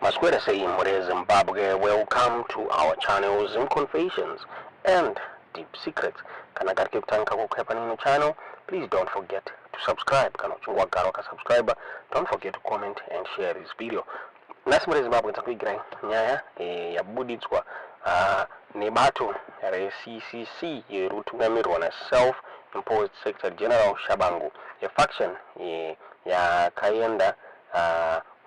Masquerade saying what is Zimbabwe, welcome to our channel Zim Confessions and Deep Secrets. Kana katika kutanka happening channel, please don't forget to subscribe. Kana uchungwa garoka subscriber, don't forget to comment and share this video. Nasi mwere Zimbabwe ntakuigira nyaya ya buditswa ne bato ya CCC yerutungamirwa na self-imposed Secretary General Shabangu, a faction ya kaenda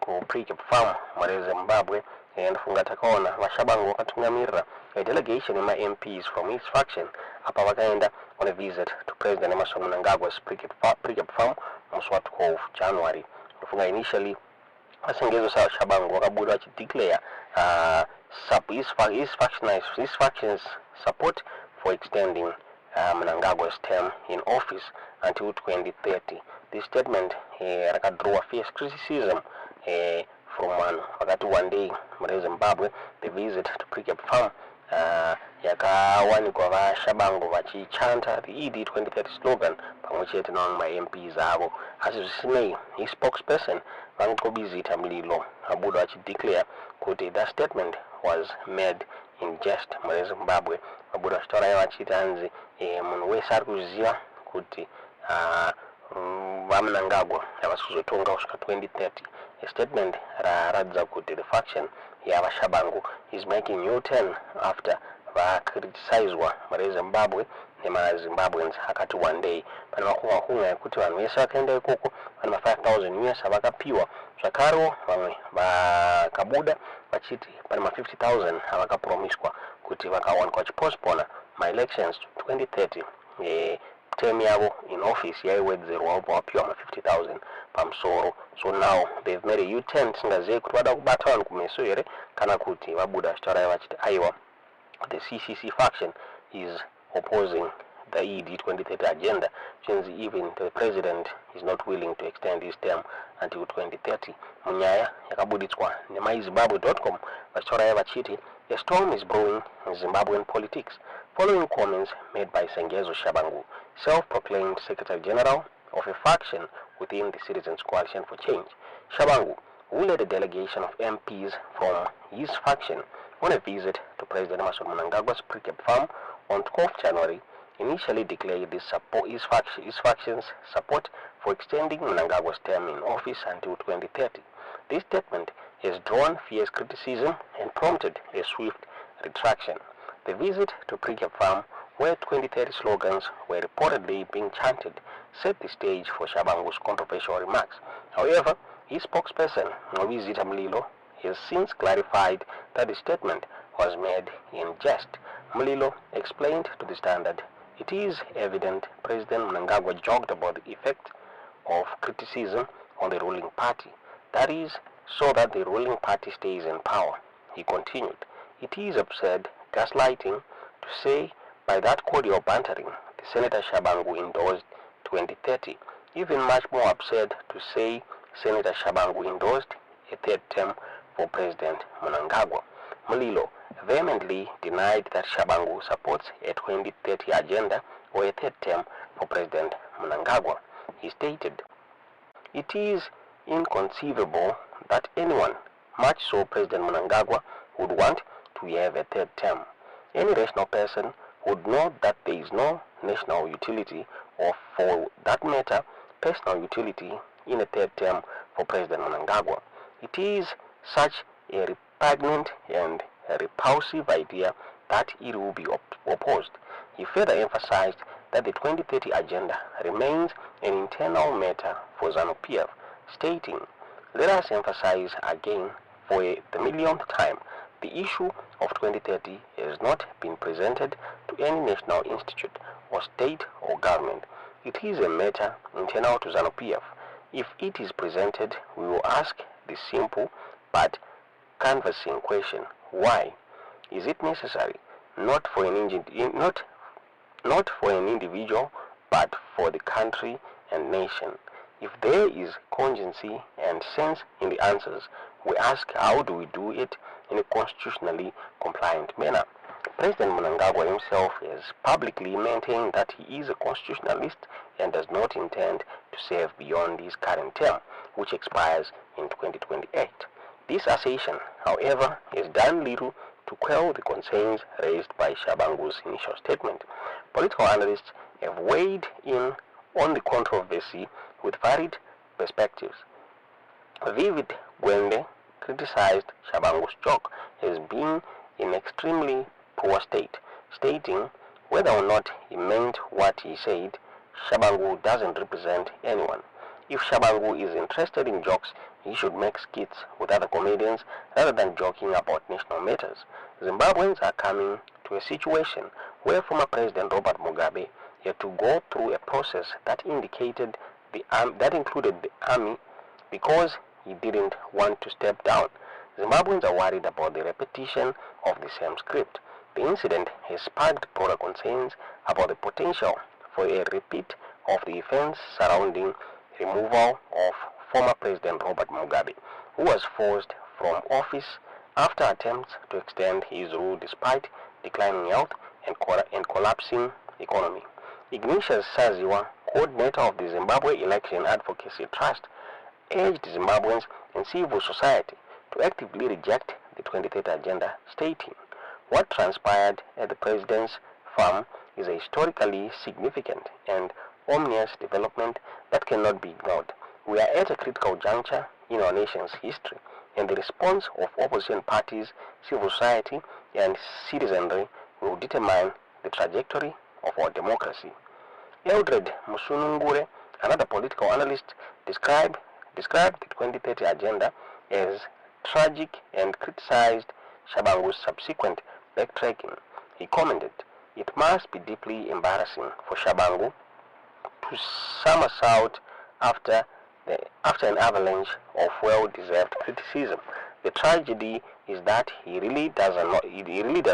ku pre-cap farm mwere Zimbabwe ndafunga takaona Shabangu wakatungamirira a delegation of my MPs from his faction apa wakaenda on a visit to President Mnangagwa's pre-cap farm on 12 January. Ndafunga initially asengezo sa Shabangu wakabuda declare his faction's support for extending Mnangagwa's term in office until 2030. This statement drew a fierce criticism from one day in Zimbabwe. The visit to pre-cap farm yakawanikwa va Shabangu vachichanta the ED 2030 slogan pamwechete na my MPs avo. As you see, his spokesperson Vangobizita Mlilo abuda vachideclare kuti that statement was made in jest mu Zimbabwe. Abuda vachitaura vachiti hanzi munhu wese ari kuziva kuti vaMnangagwa havasizotonga kusvika 2030. A statement raradza kuti the faction yavaShabangu is making U-turn after vacriticizwa mu Zimbabwe nemaZimbabweans akati one day pane makunga yekuti vanhu vese vakaenda ikoko pane ma$5,000 avakapiwa, zvakarewo vamwe vakabuda vachiti pane ma$50,000 avakapromiswa kuti vakawanikwa vachipostpona ma-elections to 2030. Term yavo in office yaiwedzerwa ubva wapiwa ma$50,000 pamusoro. So now they've made a U-turn. Tisingazivi kuti vada kubata vanhu kumeso here kana kuti vabuda vachitaura vachiti aiwa the CCC faction is opposing the ED 2030 agenda, since even the president is not willing to extend his term until 2030. Munyaya yakabuditswa nemaizimbabwe.com vachitaura vachiti a storm is brewing in Zimbabwean politics following comments made by Sengezo Shabangu, self-proclaimed Secretary General of a faction within the Citizens Coalition for Change. Shabangu, who led a delegation of MPs from his faction on a visit to President Mnangagwa's pre-cap farm on 12 January, initially declared his faction's support for extending Mnangagwa's term in office until 2030. This statement has drawn fierce criticism and prompted a swift retraction. The visit to pre-cap farm, where 2030 slogans were reportedly being chanted, set the stage for Shabangu's controversial remarks. However, his spokesperson, Mnangagwa Mlilo, has since clarified that the statement was made in jest. Mlilo explained to the Standard, "It is evident President Mnangagwa joked about the effect of criticism on the ruling party. That is, so that the ruling party stays in power." He continued, "It is absurd gaslighting to say by that cordial bantering the Senator Shabangu endorsed 2030. Even much more absurd to say Senator Shabangu endorsed a third term for President Mnangagwa." Mlilo vehemently denied that Shabangu supports a 2030 agenda or a third term for President Mnangagwa. He stated, "It is inconceivable that anyone, much so President Mnangagwa, would want to have a third term. Any rational person would know that there is no national utility, or for that matter, personal utility, in a third term for President Mnangagwa. It is such a repugnant and a repulsive idea that it will be opposed." He further emphasized that the 2030 agenda remains an internal matter for ZANU-PF, stating, "Let us emphasize again for the millionth time, the issue of 2030 has not been presented to any national institute or state or government. It is a matter internal to ZANU-PF. If it is presented, we will ask the simple but canvassing question, why? Is it necessary, not for an individual, but for the country and nation? If there is cognizency and sense in the answers, we ask, how do we do it in a constitutionally compliant manner?" President Mnangagwa himself has publicly maintained that he is a constitutionalist and does not intend to serve beyond his current term, which expires in 2028. This assertion however, has done little to quell the concerns raised by Shabangu's initial statement. Political analysts have weighed in on the controversy with varied perspectives. Vivid Gwende criticized Shabangu's joke as being in extremely poor state, stating whether or not he meant what he said, Shabangu doesn't represent anyone. If Shabangu is interested in jokes, he should make skits with other comedians rather than joking about national matters. Zimbabweans are coming to a situation where former President Robert Mugabe had to go through a process that included the army because he didn't want to step down. Zimbabweans are worried about the repetition of the same script. The incident has sparked broader concerns about the potential for a repeat of the events surrounding removal of former President Robert Mugabe, who was forced from office after attempts to extend his rule despite declining health and collapsing economy. Ignatius Saziwa, coordinator of the Zimbabwe Election Advocacy Trust, urged Zimbabweans and civil society to actively reject the 2030 agenda, stating, "What transpired at the president's farm is a historically significant and ominous development that cannot be ignored. We are at a critical juncture in our nation's history, and the response of opposition parties, civil society, and citizenry will determine the trajectory of our democracy." Eldred Musunungure, another political analyst, described the 2030 agenda as tragic and criticized Shabangu's subsequent backtracking. He commented, "It must be deeply embarrassing for Shabangu to somersault after an avalanche of well-deserved criticism. The tragedy is that he really does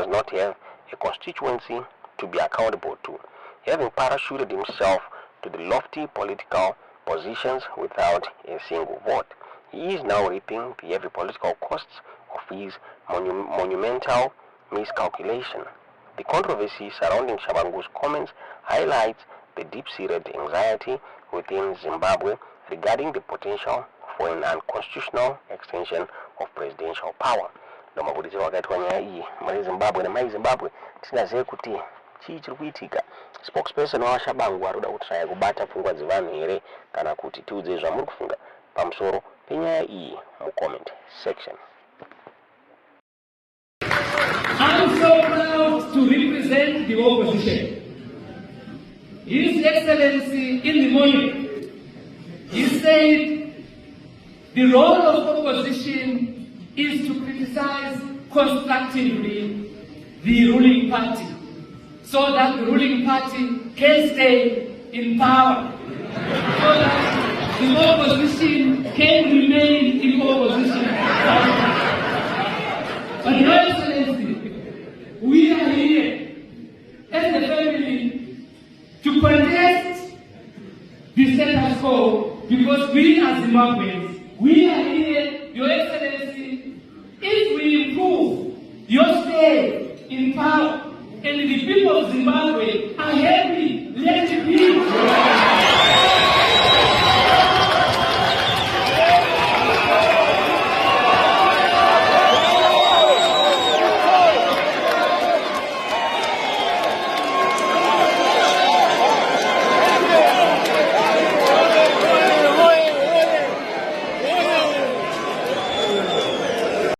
not have a constituency to be accountable to, having parachuted himself to the lofty political positions without a single vote. He is now reaping the heavy political costs of his monumental miscalculation." The controversy surrounding Shabangu's comments highlights the deep-seated anxiety within Zimbabwe regarding the potential for an unconstitutional extension of presidential power. Ndomabudizira wakati wa nyaya iyi muri Zimbabwe nemai Zimbabwe tinazive kuti chii chiri kuitika. Spokesperson wa Shabangu arikuda kutraya kubata pfungwa dzevanhu here kana kuti tiudze zvamuri kufunga pamusoro penyaya iyi mucomment section. I'm so proud to represent the opposition. His Excellency in the morning, he said the role of opposition is to criticize constructively the ruling party so that the ruling party can stay in power, so that the opposition can remain in opposition. But Your Excellency, we are here as a family to contest the status quo because we as Zimbabweans